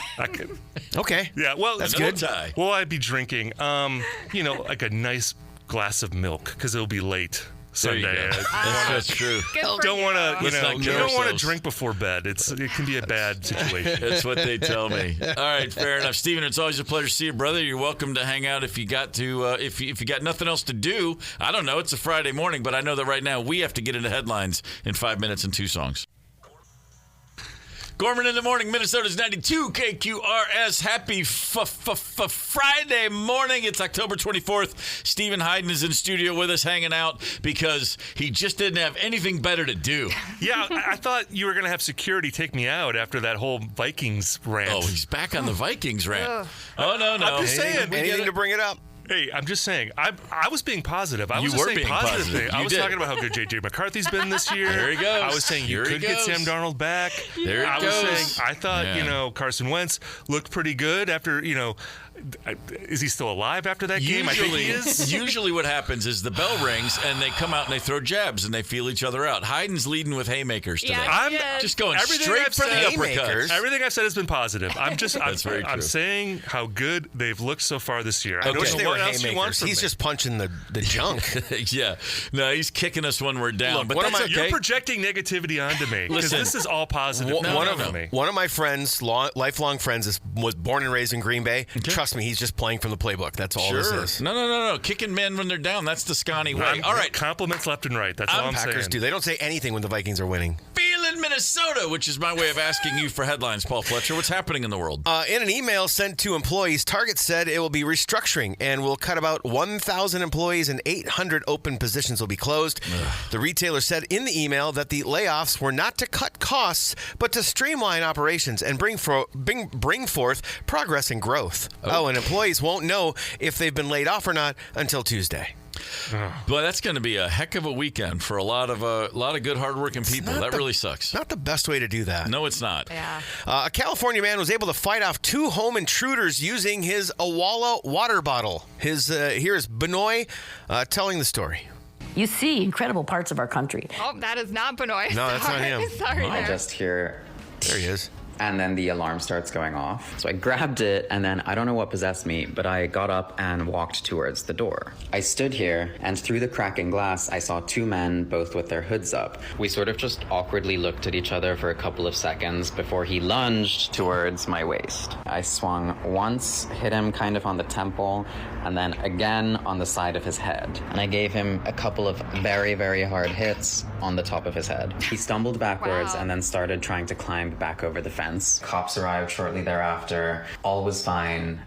Okay. Yeah, well, that's no good. tie. Well, I'd be drinking, like a nice glass of milk because it'll be late Sunday. That's true. Don't want to, you don't want to ourselves. drink before bed. It can be a bad situation. That's what they tell me. All right, fair enough, Steven. It's always a pleasure to see you, brother. You're welcome to hang out if you got to. If you got nothing else to do, I don't know. It's a Friday morning, but I know that right now we have to get into headlines in 5 minutes and 2 songs. Gorman in the morning, Minnesota's 92 KQRS. Happy Friday morning. It's October 24th. STEVEN Hyden is in studio with us hanging out because he just didn't have anything better to do. Yeah, I thought you were going to have security take me out after that whole Vikings rant. Oh, he's back on the Vikings rant. Oh, no. I'm just saying. Anything to bring it up. Hey, I'm just saying. I was being positive. I was You just were saying being positive. I You was did. talking about how good J.J. McCarthy's been this year. There he goes. I was saying you Here he could get goes. Sam Darnold back. There he I goes. was saying I thought, Carson Wentz looked pretty good after, is he still alive after that game? I think he is. Usually what happens is the bell rings and they come out and they throw jabs and they feel each other out. Hyden's leading with haymakers today. Yeah, I'm just going everything straight I've for the said- uppercuts. Everything I've said has been positive. That's very true. I'm saying how good they've looked so far this year. I Okay. don't Wish know they were what else you want haymakers. from He's me. just punching the junk. Yeah. No, he's kicking us when we're down. Look, but what that's am I- okay. You're projecting negativity onto me because Listen. this is all positive. One of my friends, lifelong friends, was born and raised in Green Bay. Trust me, he's just playing from the playbook. That's all this Sure. is. No. Kicking men when they're down. That's the Scotty way. All right. Compliments left and right. That's all I'm Packers saying. do. They don't say anything when the Vikings are winning. Feeling Minnesota, which is my way of asking you for headlines, Paul Fletcher. What's happening in the world? In an email sent to employees, Target said it will be restructuring and will cut about 1,000 employees and 800 open positions will be closed. The retailer said in the email that the layoffs were not to cut costs, but to streamline operations and bring forth progress and growth. And employees won't know if they've been laid off or not until Tuesday. Boy, that's going to be a heck of a weekend for a lot of good, hardworking people. That really sucks. Not the best way to do that. No, it's not. Yeah. A California man was able to fight off 2 home intruders using his Awala water bottle. Here is Benoit telling the story. You see incredible parts of our country. Oh, that is not Benoit. No, that's not him. Sorry. I there. just hear, There he is. and then the alarm starts going off. So I grabbed it, and then I don't know what possessed me, but I got up and walked towards the door. I stood here, and through the cracking glass, I saw 2 men, both with their hoods up. We sort of just awkwardly looked at each other for a couple of seconds before he lunged towards my waist. I swung once, hit him kind of on the temple, and then again on the side of his head. And I gave him a couple of very, very hard hits on the top of his head. He stumbled backwards Wow. and then started trying to climb back over the fence. Cops arrived shortly thereafter. All was fine.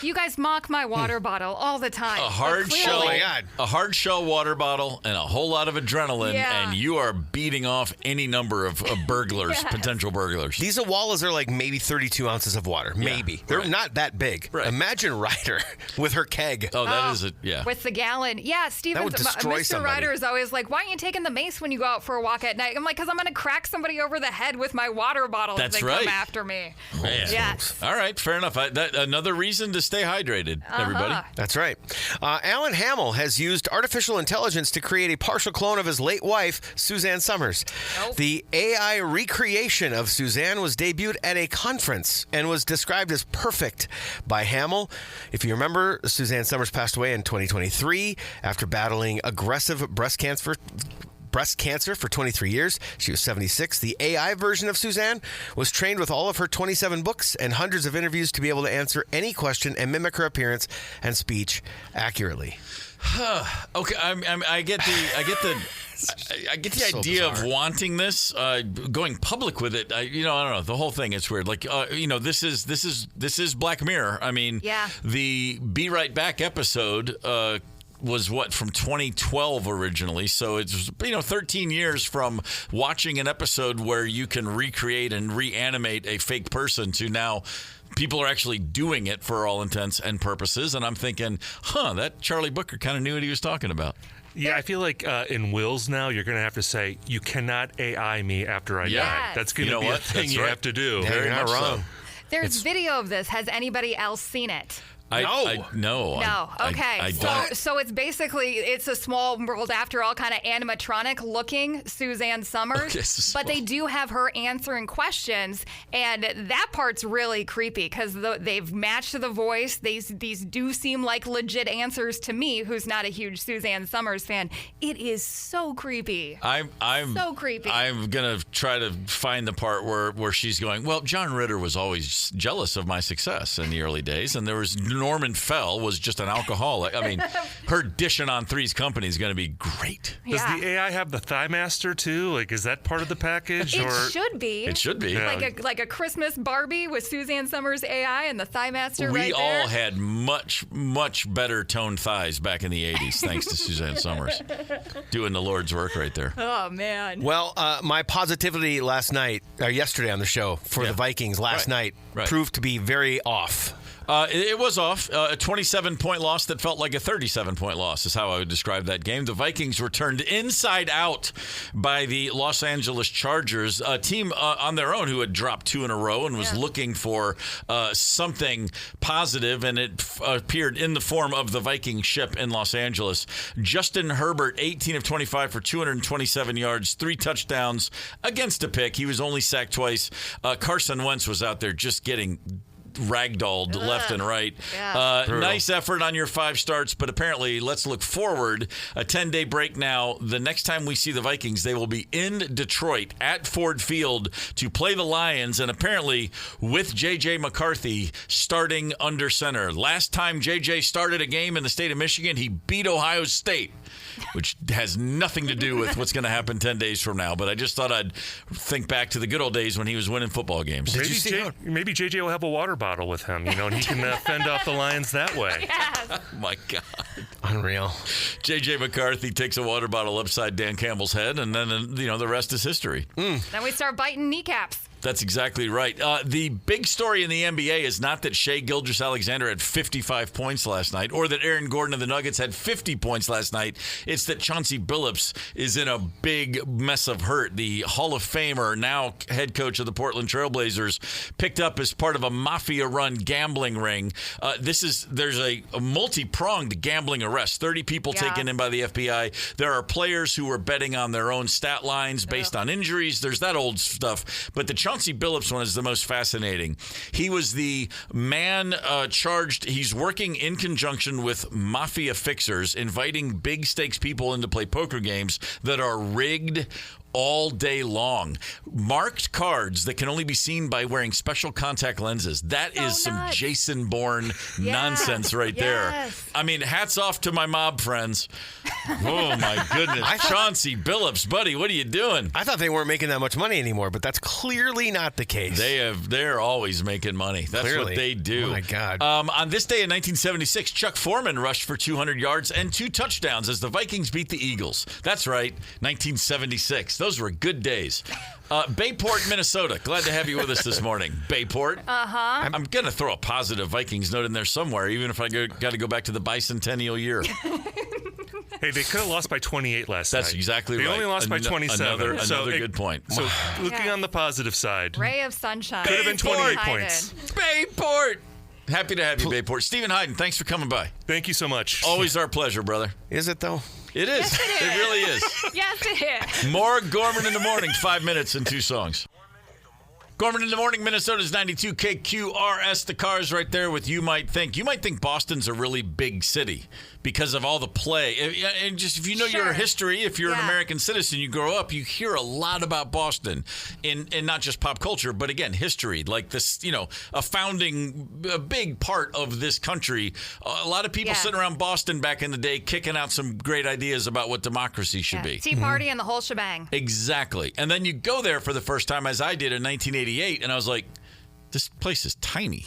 You guys mock my water bottle all the time. A hard shell, Oh my God. a hard shell water bottle, and a whole lot of adrenaline, Yeah. and you are beating off any number of burglars, potential burglars. These Awalas are like maybe 32 ounces of water. Maybe. They're not that big. Right. Imagine Ryder with her keg. Oh, that is it. Yeah. With the gallon. Yeah, Steven, That would destroy Mr. somebody. Ryder is always like, why aren't you taking the mace when you go out for a walk at night? I'm like, because I'm going to crack somebody over the head with my water bottle That's if they right. come after me. Man. Yes. All right, fair enough. Another reason to stay hydrated, everybody. That's right. Alan Hamill has used artificial intelligence to create a partial clone of his late wife, Suzanne Summers. Nope. The AI recreation of Suzanne was debuted at a conference and was described as perfect by Hamill. If you remember, Suzanne Summers passed away in 2023 after battling aggressive breast cancer for 23 years. She was 76. The AI version of Suzanne was trained with all of her 27 books and hundreds of interviews to be able to answer any question and mimic her appearance and speech accurately. Okay, I get the So idea bizarre. of wanting this, going public with it. I don't know, the whole thing. It's weird. Like, this is Black Mirror. I mean, Yeah. The Be Right Back episode was from 2012 originally. So it's 13 years from watching an episode where you can recreate and reanimate a fake person to now. People are actually doing it for all intents and purposes. And I'm thinking, that Charlie Booker kind of knew what he was talking about. Yeah, I feel like in wills now, you're going to have to say, you cannot AI me after I die. Yes. That's going You to know be what? a thing That's you right. have to do. Yeah, Very you're not much so. wrong. There's video of this. Has anybody else seen it? No. No. Okay. I don't. So it's basically, it's a small world after all, kind of animatronic looking Suzanne Summers. Okay, so but they do have her answering questions. And that part's really creepy because they've matched the voice. These do seem like legit answers to me, who's not a huge Suzanne Summers fan. It is so creepy. I'm So creepy. I'm gonna try to find the part where she's going, well, John Ritter was always jealous of my success in the early days, and there was Norman Fell was just an alcoholic. I mean, her dishing on Three's Company is going to be great. Does Yeah. the AI have the Thigh Master too? Like, is that part of the package? It should be. It should be. Yeah. Like a Christmas Barbie with Suzanne Summers AI and the Thigh Master We right there. all had much, much better toned thighs back in the 80s, thanks to Suzanne Summers. Doing the Lord's work right there. Oh, man. Well, my positivity yesterday on the show for the Vikings last night proved to be very off. It was off. A 27-point loss that felt like a 37-point loss is how I would describe that game. The Vikings were turned inside out by the Los Angeles Chargers, a team on their own who had dropped 2 in a row and was looking for something positive, and it appeared in the form of the Viking ship in Los Angeles. Justin Herbert, 18 of 25 for 227 yards, 3 touchdowns against a pick. He was only sacked twice. Carson Wentz was out there just getting ragdolled left and right. Yeah. Nice effort on your 5 starts, but apparently, let's look forward. A 10-day break now. The next time we see the Vikings, they will be in Detroit at Ford Field to play the Lions, and apparently with J.J. McCarthy starting under center. Last time J.J. started a game in the state of Michigan, he beat Ohio State, which has nothing to do with what's going to happen 10 days from now. But I just thought I'd think back to the good old days when he was winning football games. Maybe JJ will have a water bottle with him, and he can fend off the Lions that way. Oh my God. Unreal. J.J. McCarthy takes a water bottle upside Dan Campbell's head, and then, the rest is history. Then we start biting kneecaps. That's exactly right. The big story in the NBA is not that Shai Gilgeous-Alexander had 55 points last night or that Aaron Gordon of the Nuggets had 50 points last night. It's that Chauncey Billups is in a big mess of hurt. The Hall of Famer, now head coach of the Portland Trailblazers, picked up as part of a mafia-run gambling ring. There's a multi-pronged gambling arrest. 30 people taken in by the FBI. There are players who were betting on their own stat lines based on injuries. There's that old stuff. But the Chauncey Billups one is the most fascinating. He was the man charged. He's working in conjunction with mafia fixers, inviting big stakes people in to play poker games that are rigged all day long. Marked cards that can only be seen by wearing special contact lenses. That is some nuts. Jason Bourne nonsense right there. I mean, hats off to my mob friends. Oh, my goodness. Chauncey Billups, buddy, what are you doing? I thought they weren't making that much money anymore, but that's clearly not the case. They're always making money. That's Clearly. what they do. Oh, my God. On this day in 1976, Chuck Foreman rushed for 200 yards and 2 touchdowns as the Vikings beat the Eagles. That's right, 1976. Those were good days. Bayport, Minnesota. Glad to have you with us this morning. Bayport. Uh-huh. I'm going to throw a positive Vikings note in there somewhere, even if I got to go back to the bicentennial year. Hey, they could have lost by 28 last night. That's exactly right. They only lost by 27. Another good point. So looking on the positive side. Ray of sunshine. Could have been 28 Hyden. points. Bayport. Happy to have you, Bayport. STEVEN Hyden, thanks for coming by. Thank you so much. Always our pleasure, brother. Is it, though? It is. Yes, it is. It really is. Yes, it is. More Gorman in the morning, 5 minutes and 2 songs. Gorman in the morning, Minnesota's 92 KQRS. The car's right there with You Might Think. You might think Boston's a really big city because of all the play. And just if you know your history, if you're an American citizen, you grow up, you hear a lot about Boston in not just pop culture, but again, history. Like this, a big part of this country. A lot of people sitting around Boston back in the day kicking out some great ideas about what democracy should be. Tea Party and the whole shebang. Exactly. And then you go there for the first time, as I did in 1988, and I was like, this place is tiny.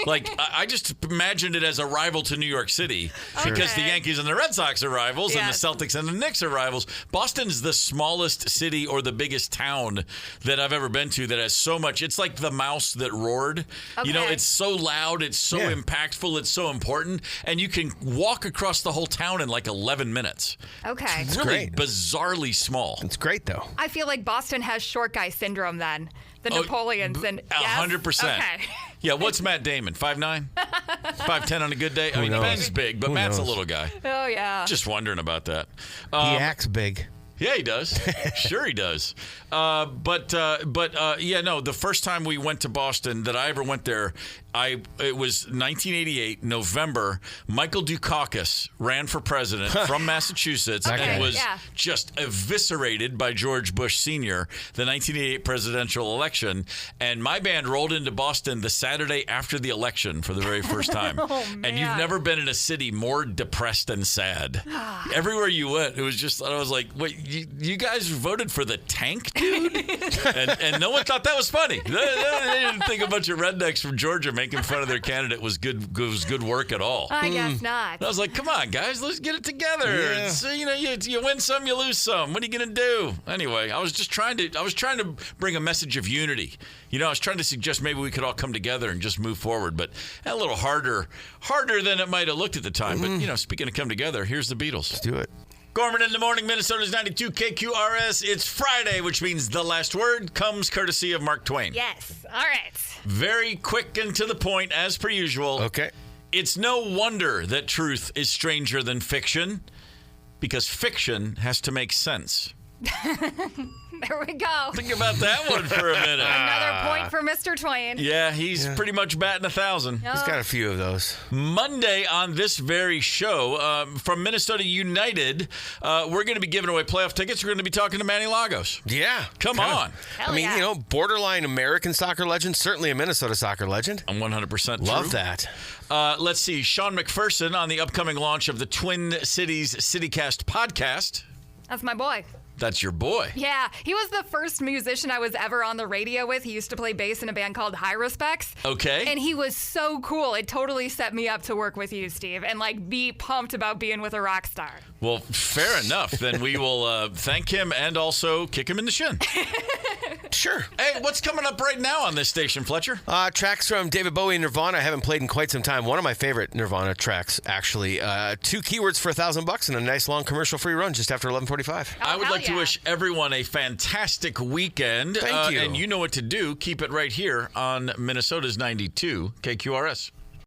Like, I just imagined it as a rival to New York City because the Yankees and the Red Sox are rivals and the Celtics and the Knicks are rivals. Boston's the smallest city or the biggest town that I've ever been to that has so much. It's like the mouse that roared. Okay. It's so loud. It's so impactful. It's so important. And you can walk across the whole town in like 11 minutes. Okay. It's really bizarrely small. It's great, though. I feel like Boston has short guy syndrome then. The Napoleons and 100%. Okay. Yeah, what's Matt Damon? 5'9"? 5'10" on a good day? I mean, knows? Ben's big, but Who Matt's knows? a little guy. Oh yeah. Just wondering about that. He acts big. Yeah, he does. Sure he does. The first time we went to Boston that I ever went there, it was 1988, November. Michael Dukakis ran for president from Massachusetts and was just eviscerated by George Bush Sr., the 1988 presidential election. And my band rolled into Boston the Saturday after the election for the very first time. And you've never been in a city more depressed and sad. Everywhere you went, it was just, I was like, wait, you guys voted for the tank, dude? and no one thought that was funny. They didn't think a bunch of rednecks from Georgia making fun of their candidate was good work at all. I guess not. And I was like, come on, guys, let's get it together. Yeah. So, you win some, you lose some. What are you going to do? Anyway, I was trying to bring a message of unity. I was trying to suggest maybe we could all come together and just move forward, but a little harder than it might have looked at the time. But, speaking of come together, here's the Beatles. Let's do it. Gorman in the morning, Minnesota's 92 KQRS. It's Friday, which means the last word comes courtesy of Mark Twain. Yes. All right. Very quick and to the point, as per usual. Okay. It's no wonder that truth is stranger than fiction, because fiction has to make sense. There we go. Think about that one for a minute. Another point for Mr. Twain. Yeah, he's pretty much batting 1,000. He's got a few of those. Monday on this very show, from Minnesota United, we're going to be giving away playoff tickets. We're going to be talking to Manny Lagos. Yeah. Come on. Hell I mean, yeah. borderline American soccer legend, certainly a Minnesota soccer legend. I'm 100% true. Love that. Let's see. Sean McPherson on the upcoming launch of the Twin Cities CityCast podcast. That's my boy. That's your boy. Yeah, he was the first musician I was ever on the radio with. He used to play bass in a band called High Respects. Okay. And he was so cool. It totally set me up to work with you, Steve, and be pumped about being with a rock star. Well, fair enough. Then we will thank him and also kick him in the shin. Sure. Hey, what's coming up right now on this station, Fletcher? Tracks from David Bowie and Nirvana. I haven't played in quite some time. One of my favorite Nirvana tracks, actually. 2 keywords for $1,000 and a nice long commercial-free run just after 11:45. I would like to wish everyone a fantastic weekend. Thank you. And you know what to do. Keep it right here on Minnesota's 92 KQRS.